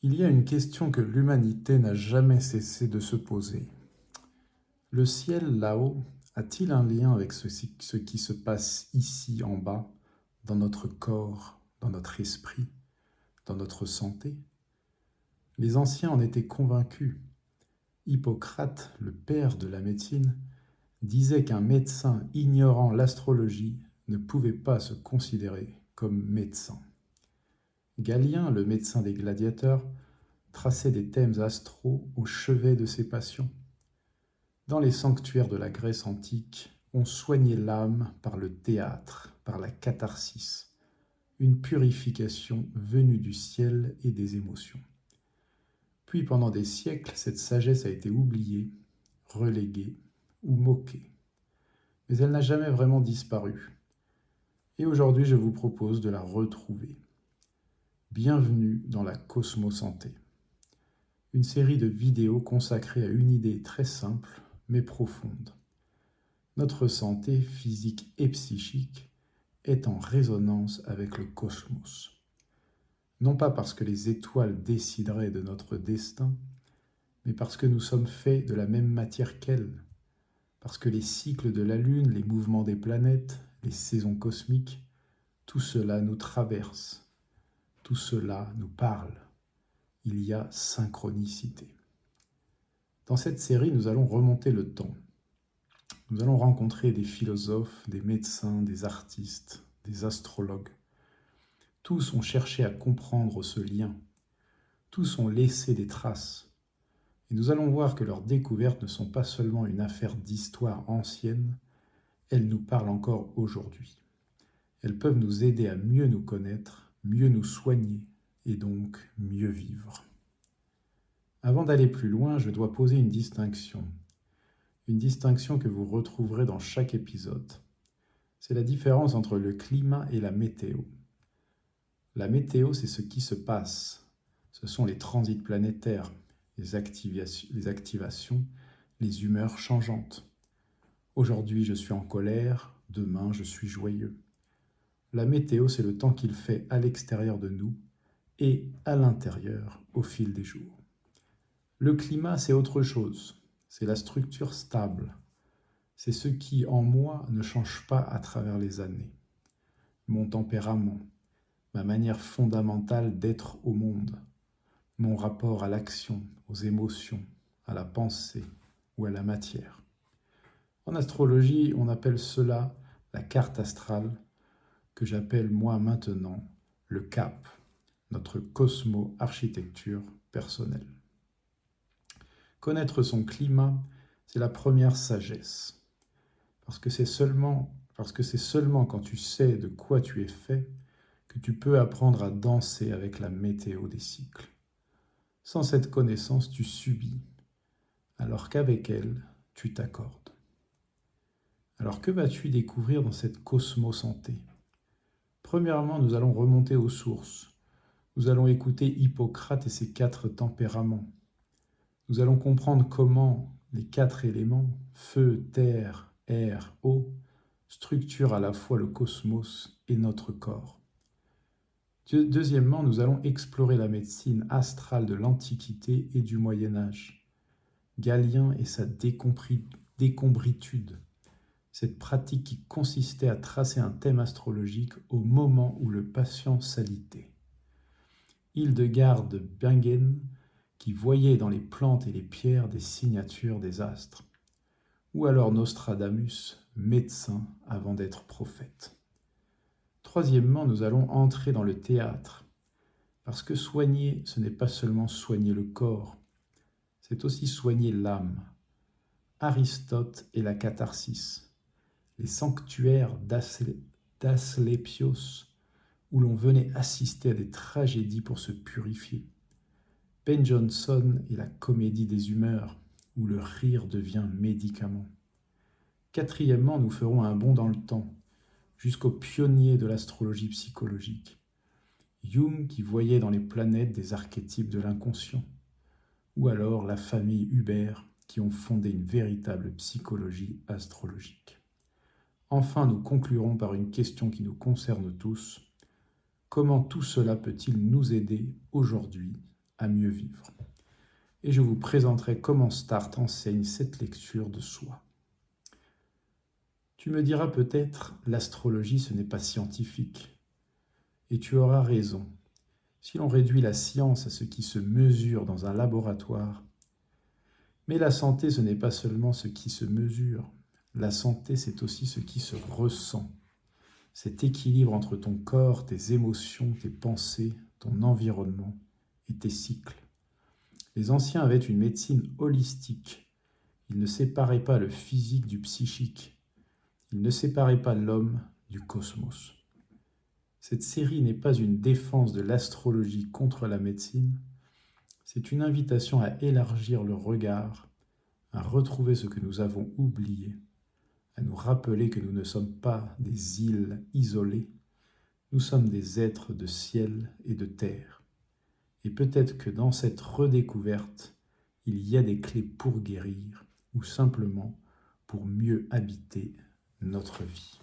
Il y a une question que l'humanité n'a jamais cessé de se poser. Le ciel là-haut a-t-il un lien avec ce qui se passe ici en bas, dans notre corps, dans notre esprit, dans notre santé? Les anciens en étaient convaincus. Hippocrate, le père de la médecine, disait qu'un médecin ignorant l'astrologie ne pouvait pas se considérer comme médecin. Galien, le médecin des gladiateurs, traçait des thèmes astraux au chevet de ses patients. Dans les sanctuaires de la Grèce antique, on soignait l'âme par le théâtre, par la catharsis, une purification venue du ciel et des émotions. Puis pendant des siècles, cette sagesse a été oubliée, reléguée ou moquée. Mais elle n'a jamais vraiment disparu. Et aujourd'hui, je vous propose de la retrouver. Bienvenue dans la Cosmosanté, une série de vidéos consacrée à une idée très simple mais profonde. Notre santé physique et psychique est en résonance avec le cosmos. Non pas parce que les étoiles décideraient de notre destin, mais parce que nous sommes faits de la même matière qu'elles, parce que les cycles de la Lune, les mouvements des planètes, les saisons cosmiques, tout cela nous traverse, tout cela nous parle. Il y a synchronicité. Dans cette série, nous allons remonter le temps. Nous allons rencontrer des philosophes, des médecins, des artistes, des astrologues. Tous ont cherché à comprendre ce lien. Tous ont laissé des traces. Et nous allons voir que leurs découvertes ne sont pas seulement une affaire d'histoire ancienne, elles nous parlent encore aujourd'hui. Elles peuvent nous aider à mieux nous connaître, mieux nous soigner et donc mieux vivre. Avant d'aller plus loin, je dois poser une distinction que vous retrouverez dans chaque épisode. C'est la différence entre le climat et la météo. La météo, c'est ce qui se passe. Ce sont les transits planétaires, les activations, les humeurs changeantes. Aujourd'hui, je suis en colère, demain, je suis joyeux. La météo, c'est le temps qu'il fait à l'extérieur de nous et à l'intérieur au fil des jours. Le climat, c'est autre chose. C'est la structure stable. C'est ce qui, en moi, ne change pas à travers les années. Mon tempérament, ma manière fondamentale d'être au monde, mon rapport à l'action, aux émotions, à la pensée ou à la matière. En astrologie, on appelle cela la carte astrale, que j'appelle moi maintenant le CAP, notre cosmo-architecture personnelle. Connaître son climat, c'est la première sagesse. Parce que c'est seulement quand tu sais de quoi tu es fait que tu peux apprendre à danser avec la météo des cycles. Sans cette connaissance, tu subis, alors qu'avec elle, tu t'accordes. Alors que vas-tu découvrir dans cette cosmosanté ? Premièrement, nous allons remonter aux sources. Nous allons écouter Hippocrate et ses 4 tempéraments. Nous allons comprendre comment les 4 éléments, feu, terre, air, eau, structurent à la fois le cosmos et notre corps. Deuxièmement, nous allons explorer la médecine astrale de l'Antiquité et du Moyen-Âge. Galien et sa décombritude, cette pratique qui consistait à tracer un thème astrologique au moment où le patient s'alitait. Hildegard de Bingen, qui voyait dans les plantes et les pierres des signatures des astres. Ou alors Nostradamus, médecin avant d'être prophète. Troisièmement, nous allons entrer dans le théâtre, parce que soigner, ce n'est pas seulement soigner le corps, c'est aussi soigner l'âme. Aristote et la catharsis, les sanctuaires d'Asclépios, où l'on venait assister à des tragédies pour se purifier. Ben Jonson et la comédie des humeurs, où le rire devient médicament. Quatrièmement, nous ferons un bond dans le temps, jusqu'aux pionniers de l'astrologie psychologique. Jung qui voyait dans les planètes des archétypes de l'inconscient, ou alors la famille Huber qui ont fondé une véritable psychologie astrologique. Enfin, nous conclurons par une question qui nous concerne tous. Comment tout cela peut-il nous aider aujourd'hui à mieux vivre. Et je vous présenterai comment Start enseigne cette lecture de soi. Tu me diras peut-être, l'astrologie ce n'est pas scientifique. Et tu auras raison. Si l'on réduit la science à ce qui se mesure dans un laboratoire, mais la santé ce n'est pas seulement ce qui se mesure, la santé c'est aussi ce qui se ressent. Cet équilibre entre ton corps, tes émotions, tes pensées, ton environnement et tes cycles. Les anciens avaient une médecine holistique. Ils ne séparaient pas le physique du psychique. Ils ne séparaient pas l'homme du cosmos. Cette série n'est pas une défense de l'astrologie contre la médecine, c'est une invitation à élargir le regard, à retrouver ce que nous avons oublié, à nous rappeler que nous ne sommes pas des îles isolées, nous sommes des êtres de ciel et de terre. Et peut-être que dans cette redécouverte, il y a des clés pour guérir ou simplement pour mieux habiter notre vie.